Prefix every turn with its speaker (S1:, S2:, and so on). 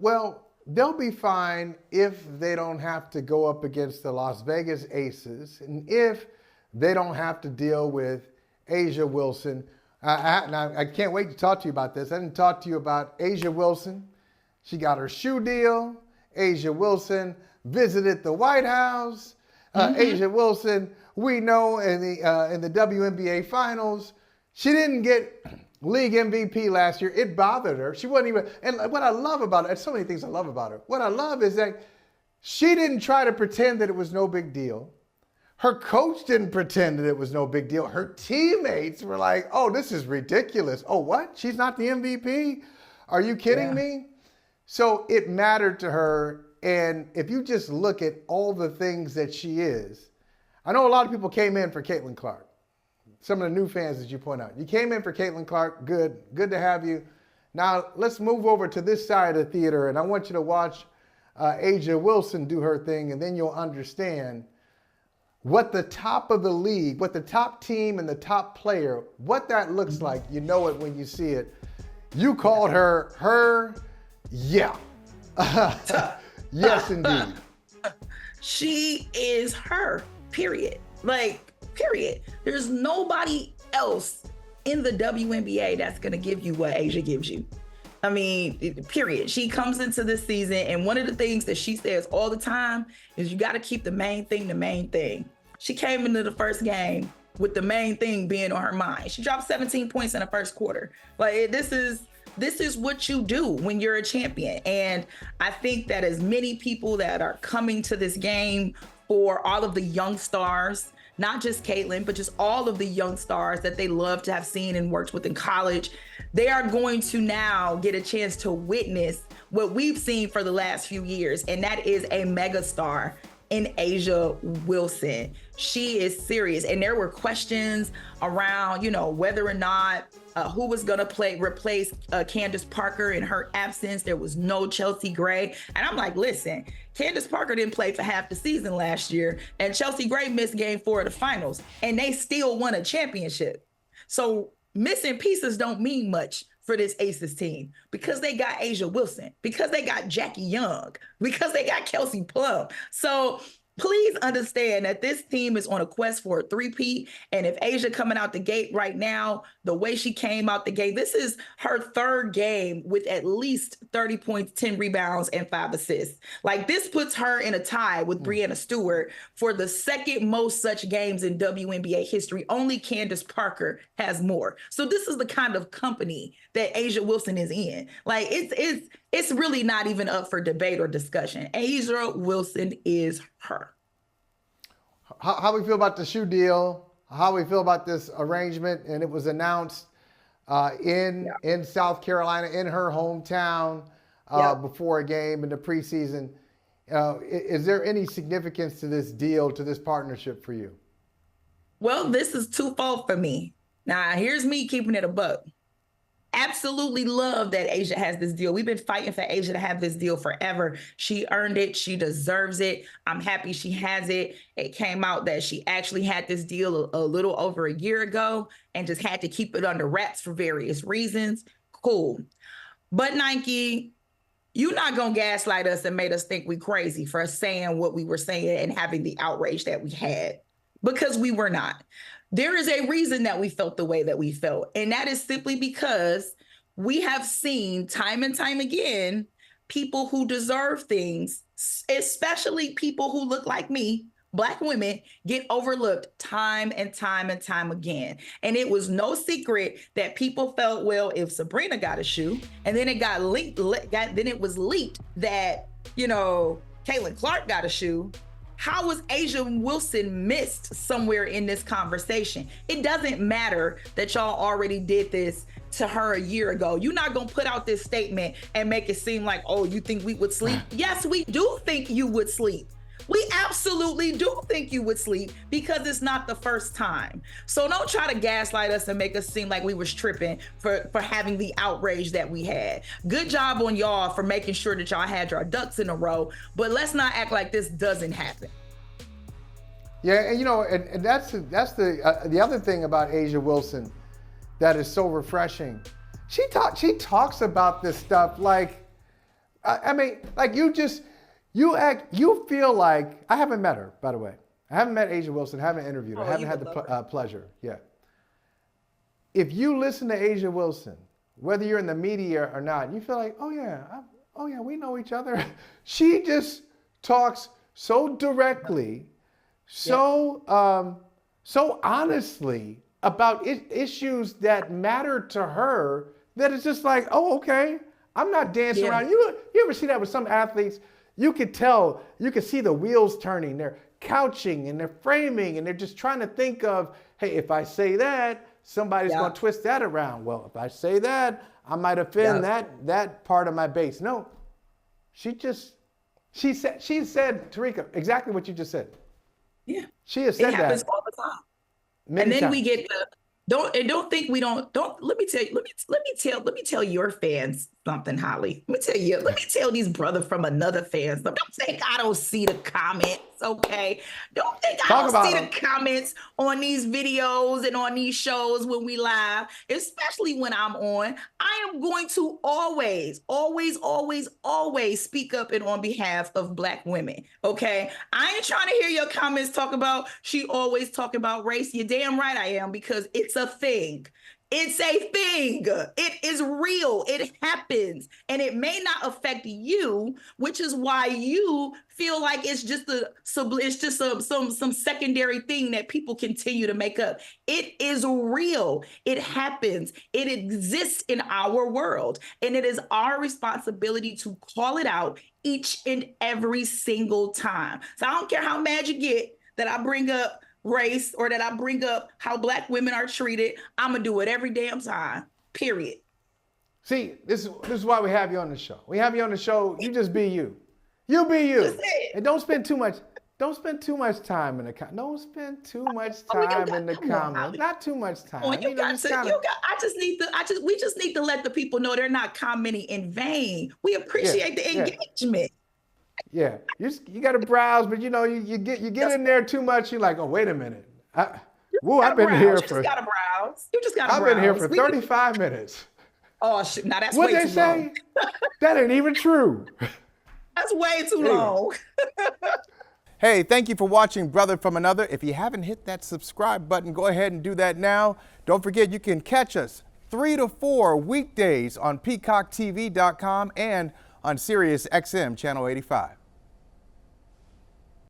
S1: Well, they'll be fine if they don't have to go up against the Las Vegas Aces and if they don't have to deal with Asia Wilson. I can't wait to talk to you about this. I didn't talk to you about Asia Wilson. She got her shoe deal. Asia Wilson visited the White House. Asia Wilson, we know in the WNBA Finals, she didn't get league MVP last year. It bothered her. She wasn't even, and what I love about her, there's so many things I love about her. What I love is that she didn't try to pretend that it was no big deal. Her coach didn't pretend that it was no big deal. Her teammates were like, oh, this is ridiculous. Oh, what? She's not the MVP? Are you kidding me? So it mattered to her. And if you just look at all the things that she is, I know a lot of people came in for Caitlin Clark. Some of the new fans that you point out. You came in for Caitlin Clark. Good to have you. Now let's move over to this side of the theater, and I want you to watch Asia Wilson do her thing, and then you'll understand what the top of the league, what the top team and the top player, what that looks like. You know it when you see it. You called her, yeah. Yes, indeed.
S2: She is her, period. Period. There's nobody else in the WNBA that's going to give you what Asia gives you. I mean, period. She comes into this season, and one of the things that she says all the time is you got to keep the main thing the main thing. She came into the first game with the main thing being on her mind. She dropped 17 points in the first quarter. This is what you do when you're a champion. And I think that as many people that are coming to this game for all of the young stars, not just Caitlin, but just all of the young stars that they love to have seen and worked with in college, they are going to now get a chance to witness what we've seen for the last few years, and that is a megastar in Asia Wilson. She is serious. And there were questions around, whether or not who was going to replace Candace Parker in her absence. There was no Chelsea Gray. And I'm like, listen, Candace Parker didn't play for half the season last year, and Chelsea Gray missed game 4 of the finals, and they still won a championship. So missing pieces don't mean much for this Aces team because they got Asia Wilson, because they got Jackie Young, because they got Kelsey Plum. So please understand that this team is on a quest for a three-peat. And if Asia coming out the gate right now, the way she came out the gate, this is her third game with at least 30 points, 10 rebounds, and 5 assists. This puts her in a tie with Breanna Stewart for the second most such games in WNBA history. Only Candace Parker has more. So this is the kind of company that Asia Wilson is in. It's really not even up for debate or discussion. Asia Wilson is her.
S1: How we feel about the shoe deal? How we feel about this arrangement? And it was announced in South Carolina, in her hometown, before a game in the preseason. Is there any significance to this deal, to this partnership for you?
S2: Well, this is twofold for me. Now, here's me keeping it a buck. Absolutely love that Asia has this deal. We've been fighting for Asia to have this deal forever. She earned it. She deserves it. I'm happy she has it. It came out that she actually had this deal a little over a year ago and just had to keep it under wraps for various reasons. Cool. But Nike, you're not going to gaslight us and make us think we crazy for saying what we were saying and having the outrage that we had, because we were not. There is a reason that we felt the way that we felt, and that is simply because we have seen time and time again people who deserve things, especially people who look like me, Black women, get overlooked time and time and time again. And it was no secret that people felt, well, if Sabrina got a shoe, and then it got leaked, then it was leaked that, Caitlin Clark got a shoe. How was Asia Wilson missed somewhere in this conversation? It doesn't matter that y'all already did this to her a year ago. You're not going to put out this statement and make it seem like, oh, you think we would sleep? Yes, we do think you would sleep. We absolutely do think you would sleep because it's not the first time. So don't try to gaslight us and make us seem like we was tripping for having the outrage that we had. Good job on y'all for making sure that y'all had your ducks in a row, but let's not act like this doesn't happen.
S1: Yeah, and that's the other thing about Asia Wilson that is so refreshing. She talks about this stuff like I mean, like you feel like, I haven't met her, by the way. I haven't met Asia Wilson, haven't interviewed her, haven't had the pleasure yet. If you listen to Asia Wilson, whether you're in the media or not, you feel like, oh yeah, we know each other. She just talks so directly, so honestly about issues that matter to her that it's just like, oh, okay. I'm not dancing around. You ever see that with some athletes? You could tell, you could see the wheels turning. They're couching and they're framing and they're just trying to think of, hey, if I say that, somebody's going to twist that around. Well, if I say that, I might offend that part of my base. No, she said, Tarika, exactly what you just said.
S2: Yeah.
S1: She has said that.
S2: It happens all the time. And then we get the, don't think we don't, let me tell your fans something, Holly. Let me tell these brothers from another fan something. Don't think I don't see the comments, okay? Don't think I don't see the comments on these videos and on these shows when we live, especially when I'm on. I am going to always speak up and on behalf of Black women, okay? I ain't trying to hear your comments talk about, she always talk about race. You're damn right I am, because it's a thing. It's a thing. It is real. It happens. And it may not affect you, which is why you feel like it's just some secondary thing that people continue to make up. It is real. It happens. It exists in our world. And it is our responsibility to call it out each and every single time. So I don't care how mad you get that I bring up race or that I bring up how Black women are treated. I'm gonna do it every damn time, period.
S1: See, this is why we have you on the show. We have you on the show, you just be you. You be you. And don't spend too much time in the comments. Don't spend too much time in the comments. Not too much time. We just need to let the people know they're not commenting in vain. We appreciate the engagement. Yeah, you got to browse, but you get in there too much. You're like, oh, wait a minute. I've been here for. You just gotta browse. I've been here for 35 minutes.
S2: Oh, now that's way too long. What they say?
S1: That ain't even true.
S2: That's way too long.
S1: Hey, thank you for watching Brother from Another. If you haven't hit that subscribe button, go ahead and do that now. Don't forget, you can catch us 3 to 4 weekdays on PeacockTV.com and on Sirius XM Channel 85.